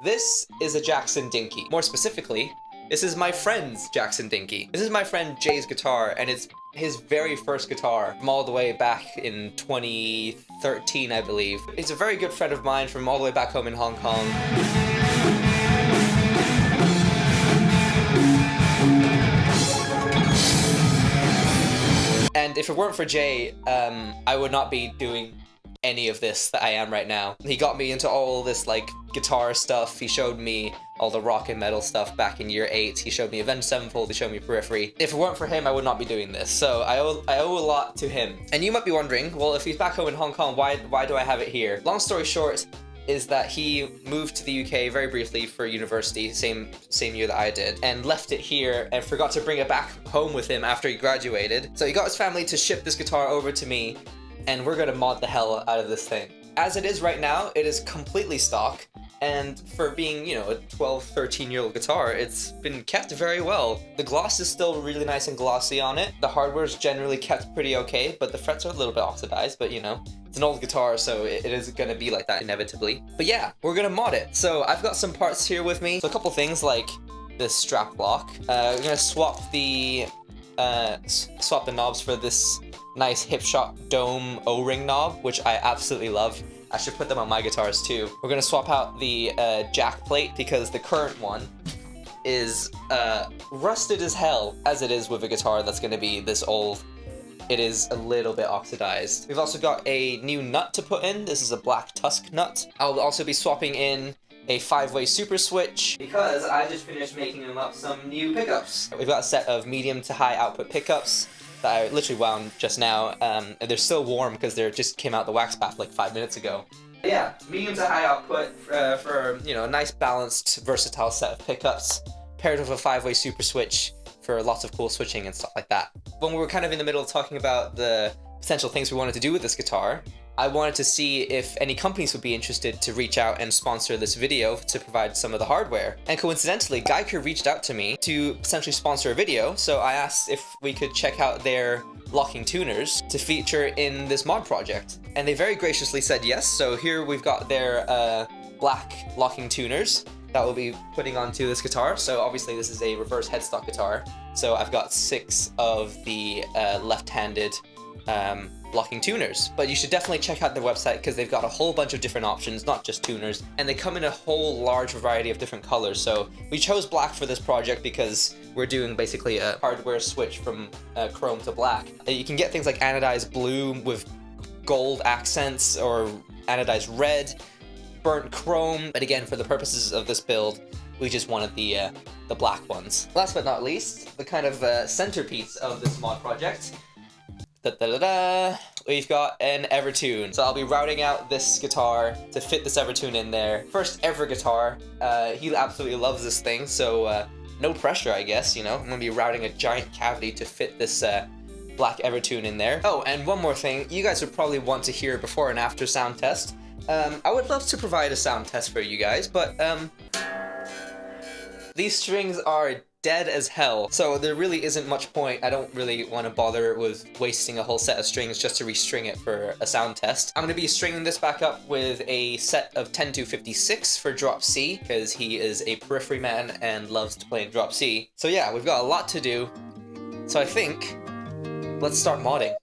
This is a Jackson Dinky. More specifically, this is my friend's Jackson Dinky. This is my friend Jay's guitar, and it's his very first guitar from all the way back in 2013, I believe. He's a very good friend of mine from all the way back home in Hong Kong. And if it weren't for Jay, I would not be doing any of this that I am right now. He got me into all this like guitar stuff. He showed me all the rock and metal stuff back in year 8. He showed me Avenged Sevenfold, he showed me Periphery. If it weren't for him, I would not be doing this. So I owe a lot to him. And you might be wondering, well, if he's back home in Hong Kong, why do I have it here? Long story short is that he moved to the UK very briefly for university, same year that I did, and left it here and forgot to bring it back home with him after he graduated. So he got his family to ship this guitar over to me, and we're gonna mod the hell out of this thing. As it is right now, it is completely stock, and for being, you know, a 12, 13-year-old guitar, it's been kept very well. The gloss is still really nice and glossy on it. The hardware is generally kept pretty okay, but the frets are a little bit oxidized, but you know, it's an old guitar, so it is gonna be like that inevitably. But yeah, we're gonna mod it. So I've got some parts here with me. So a couple things like this strap lock. We're gonna swap the knobs for this nice Hipshot dome O-ring knob, which I absolutely love. I should put them on my guitars too. We're gonna swap out the jack plate because the current one is rusted as hell, as it is with a guitar that's gonna be this old. It is a little bit oxidized. We've also got a new nut to put in. This is a black Tusk nut. I'll also be swapping in a 5-way super switch because I just finished making them up some new pickups. We've got a set of medium to high output pickups that I literally wound just now, and they're still warm because they just came out the wax bath like 5 minutes ago. But yeah, medium to high output for, you know, a nice balanced, versatile set of pickups, paired with a 5-way super switch for lots of cool switching and stuff like that. When we were kind of in the middle of talking about the potential things we wanted to do with this guitar, I wanted to see if any companies would be interested to reach out and sponsor this video to provide some of the hardware. And coincidentally, Guyker reached out to me to potentially sponsor a video, so I asked if we could check out their locking tuners to feature in this mod project. And they very graciously said yes, so here we've got their black locking tuners that we'll be putting onto this guitar. So obviously this is a reverse headstock guitar, so I've got 6 of the left-handed locking tuners. But you should definitely check out their website because they've got a whole bunch of different options, not just tuners, and they come in a whole large variety of different colors. So we chose black for this project because we're doing basically a hardware switch from chrome to black. You can get things like anodized blue with gold accents or anodized red, burnt chrome, but again, for the purposes of this build, we just wanted the black ones. Last but not least, the kind of centerpiece of this mod project. We've got an Evertune. So I'll be routing out this guitar to fit this Evertune in there. First ever guitar. He absolutely loves this thing, so no pressure, I guess, you know. I'm gonna be routing a giant cavity to fit this black Evertune in there. Oh, and one more thing. You guys would probably want to hear before and after sound test. I would love to provide a sound test for you guys, but these strings are dead as hell, so there really isn't much point. I don't really want to bother with wasting a whole set of strings just to restring it for a sound test. I'm going to be stringing this back up with a set of 10-56 for drop C, because he is a Periphery man and loves to play in drop C. So yeah, we've got a lot to do, so I think let's start modding.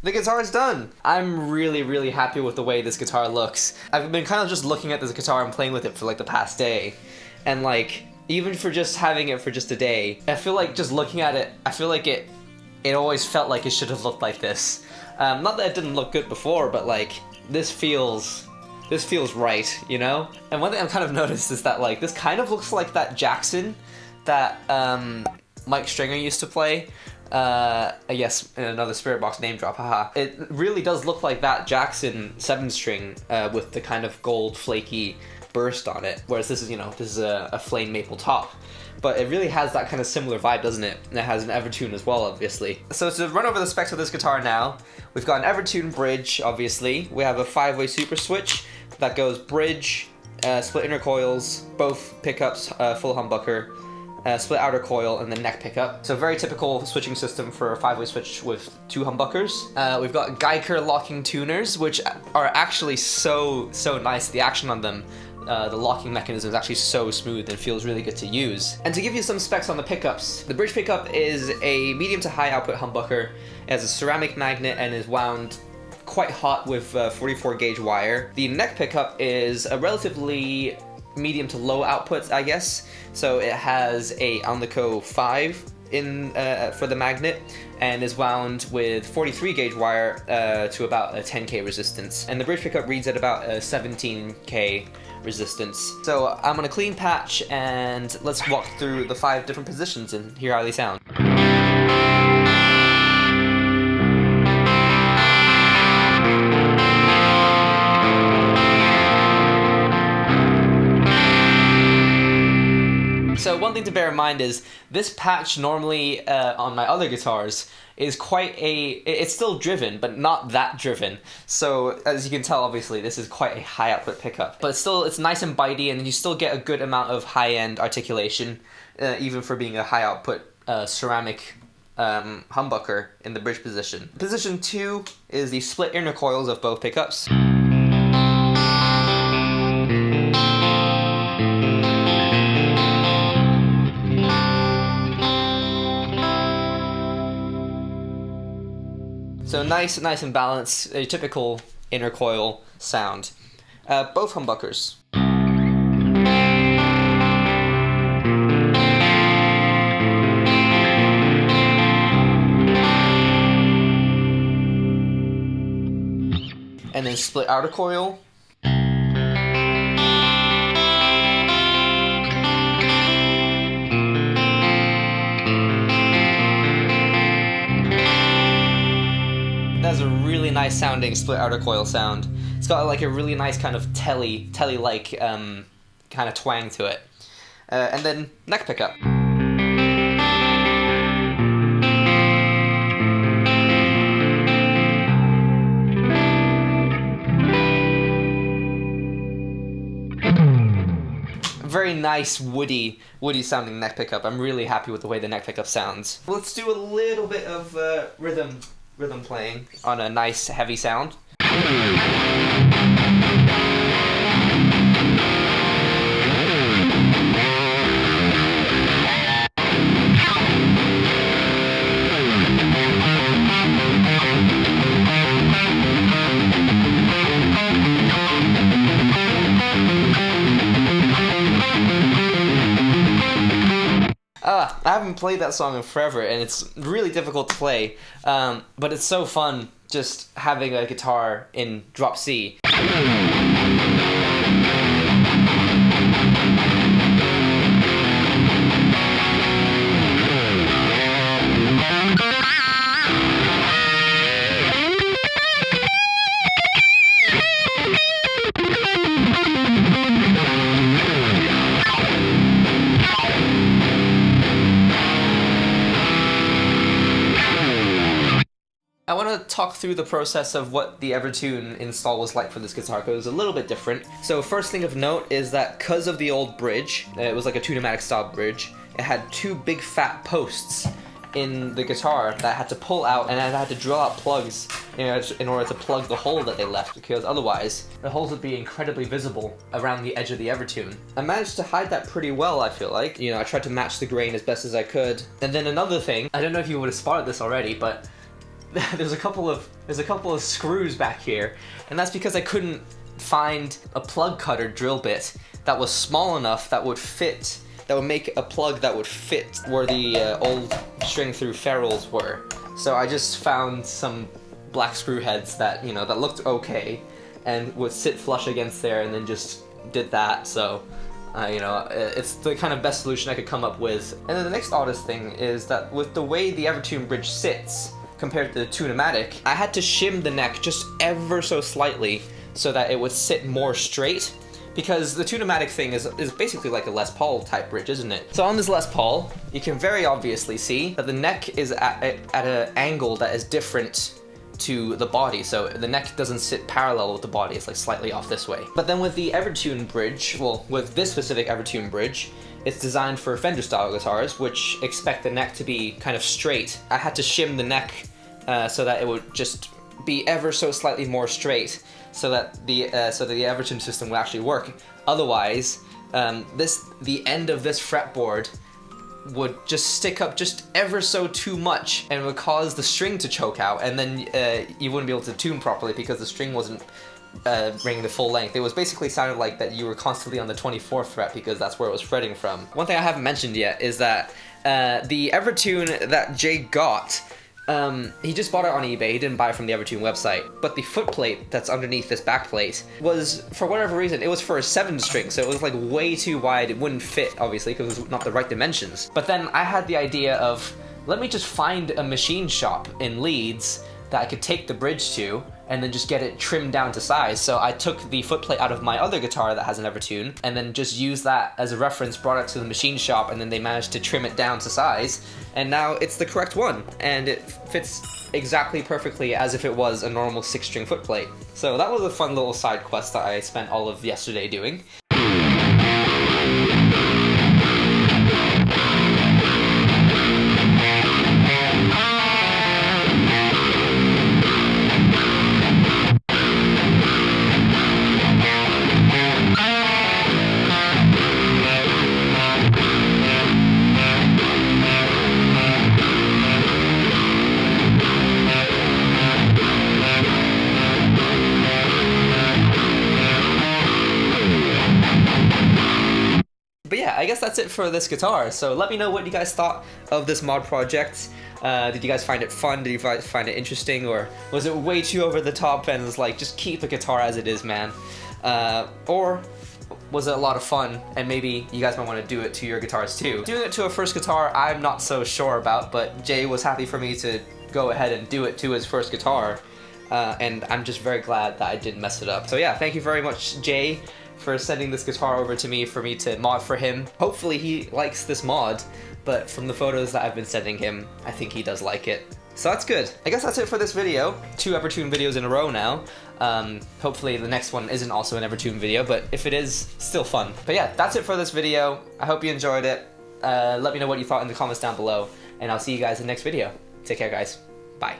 The guitar is done! I'm really happy with the way this guitar looks. I've been kind of just looking at this guitar and playing with it for like the past day. And like, even for just having it for just a day, I feel like just looking at it, I feel like it always felt like it should have looked like this. Not that it didn't look good before, but like, this feels right, you know? And one thing I've kind of noticed is that like, this kind of looks like that Jackson that Mike Stringer used to play. I guess another Spirit Box name drop, haha. It really does look like that Jackson 7-string with the kind of gold flaky burst on it, whereas this is, you know, this is a flame maple top. But it really has that kind of similar vibe, doesn't it? And it has an Evertune as well, obviously. So to run over the specs of this guitar now, we've got an Evertune bridge, obviously. We have a 5-way super switch that goes bridge, split inner coils, both pickups, full humbucker, split outer coil, and the neck pickup. So very typical switching system for a 5-way switch with 2 humbuckers. We've got Guyker locking tuners, which are actually so nice. The action on them, the locking mechanism is actually so smooth and feels really good to use. And to give you some specs on the pickups, the bridge pickup is a medium to high output humbucker. It has a ceramic magnet and is wound quite hot with 44 gauge wire. The neck pickup is a relatively medium to low outputs, I guess. So it has a Alnico 5 in for the magnet and is wound with 43 gauge wire to about a 10k resistance. And the bridge pickup reads at about a 17k resistance. So I'm gonna clean patch and let's walk through the 5 different positions and hear how they sound. So one thing to bear in mind is this patch normally on my other guitars is it's still driven, but not that driven. So as you can tell, obviously this is quite a high output pickup, but it's nice and bitey, and you still get a good amount of high-end articulation, even for being a high output ceramic humbucker in the bridge position. Position 2 is the split inner coils of both pickups. So nice and balanced, a typical inner coil sound. Both humbuckers. And then split outer coil. That's a really nice sounding split outer coil sound. It's got like a really nice kind of telly-like kind of twang to it. And then neck pickup. Very nice woody sounding neck pickup. I'm really happy with the way the neck pickup sounds. Let's do a little bit of rhythm playing on a nice heavy sound. I haven't played that song in forever, and it's really difficult to play, but it's so fun just having a guitar in drop C. I want to talk through the process of what the Evertune install was like for this guitar, because it was a little bit different. So first thing of note is that because of the old bridge, it was like a Tune-O-Matic style bridge, it had 2 big fat posts in the guitar that I had to pull out, and I had to drill out plugs in order to plug the hole that they left, because otherwise the holes would be incredibly visible around the edge of the Evertune. I managed to hide that pretty well, I feel like. You know, I tried to match the grain as best as I could. And then another thing, I don't know if you would have spotted this already, but there's a couple of screws back here, and that's because I couldn't find a plug cutter drill bit that was small enough that would make a plug that would fit where the old string through ferrules were. So I just found some black screw heads that, you know, that looked okay and would sit flush against there, and then just did that. So you know, it's the kind of best solution I could come up with. And then the next oddest thing is that with the way the Evertune bridge sits compared to the Tune-o-matic, I had to shim the neck just ever so slightly so that it would sit more straight, because the Tune-o-matic thing is basically like a Les Paul type bridge, isn't it? So on this Les Paul, you can very obviously see that the neck is at an angle that is different to the body, so the neck doesn't sit parallel with the body, it's like slightly off this way. But then with the Evertune bridge, well, with this specific Evertune bridge, it's designed for Fender style guitars, which expect the neck to be kind of straight. I had to shim the neck so that it would just be ever so slightly more straight, so that the Evertune system will actually work. Otherwise, the end of this fretboard would just stick up just ever so too much, and would cause the string to choke out, and then you wouldn't be able to tune properly because the string wasn't ringing the full length. It was basically sounded like that you were constantly on the 24th fret because that's where it was fretting from. One thing I haven't mentioned yet is that the Evertune that Jay got, he just bought it on eBay. He didn't buy it from the Evertune website. But the footplate that's underneath this backplate was, for whatever reason, it was for a 7-string, so it was like way too wide. It wouldn't fit, obviously, because it was not the right dimensions. But then I had the idea of, let me just find a machine shop in Leeds that I could take the bridge to, and then just get it trimmed down to size. So I took the footplate out of my other guitar that has an Evertune, and then just used that as a reference, brought it to the machine shop, and then they managed to trim it down to size, and now it's the correct one, and it fits exactly perfectly as if it was a normal 6-string footplate. So that was a fun little side quest that I spent all of yesterday doing. But yeah, I guess that's it for this guitar. So let me know what you guys thought of this mod project. Did you guys find it fun? Did you guys find it interesting? Or was it way too over the top and was like, just keep the guitar as it is, man? Or was it a lot of fun and maybe you guys might want to do it to your guitars too? Doing it to a first guitar, I'm not so sure about, but Jay was happy for me to go ahead and do it to his first guitar. And I'm just very glad that I didn't mess it up. So yeah, thank you very much, Jay, for sending this guitar over to me for me to mod for him. Hopefully he likes this mod, but from the photos that I've been sending him, I think he does like it. So that's good. I guess that's it for this video. 2 Evertune videos in a row now. Hopefully the next one isn't also an Evertune video, but if it is, still fun. But yeah, that's it for this video. I hope you enjoyed it. Let me know what you thought in the comments down below, and I'll see you guys in the next video. Take care, guys. Bye.